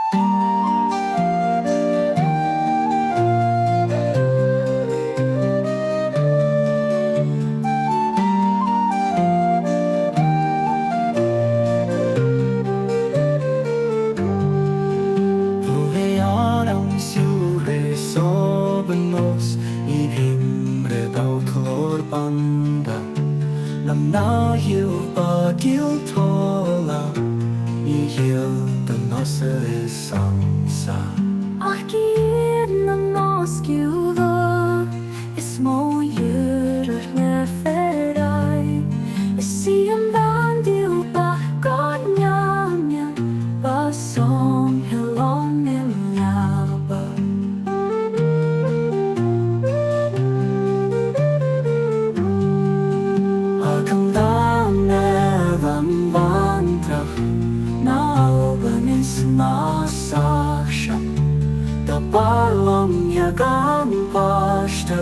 Do-bhéaram siúre saobhnós I himre dal clór banda Nam na hiu bagil tola I hiel den nosa is sansa Ach gyd na masgiwla Is mo yurr le ferai Is si yn bandiw bach god nyamia Ba song hilong im yaba Ag am dam nevam vantrach Na alban is masach siya Da balong yagan pashta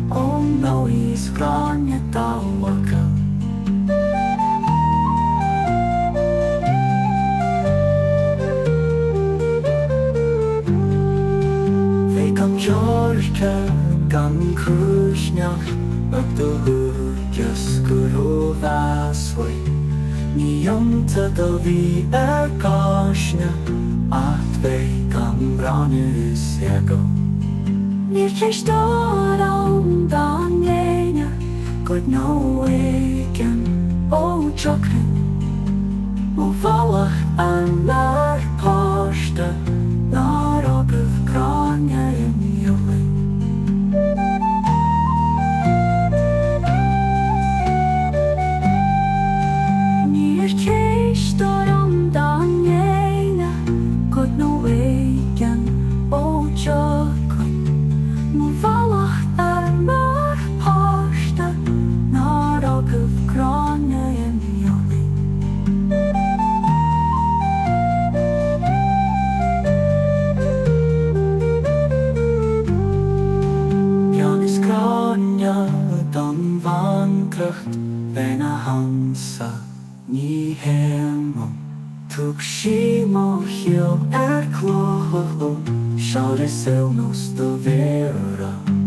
Om no is grania tawaka They come Georgia gan krushnach Ag do hugjas guru vasway Ni yamta do vi gashna At vei gan branus ego Nir cesh dod om dan yena God no waken o chokren O valach an mar pashta Nar agav grania in yoli Nir cesh dod om dan yena God no waken o chokren Valach mar pashta Nar agav grania in yoli Jan is grania dan vankracht Bena hansa ni hemom Tuk shimo hiel kloho Saobhnós do-bhéaram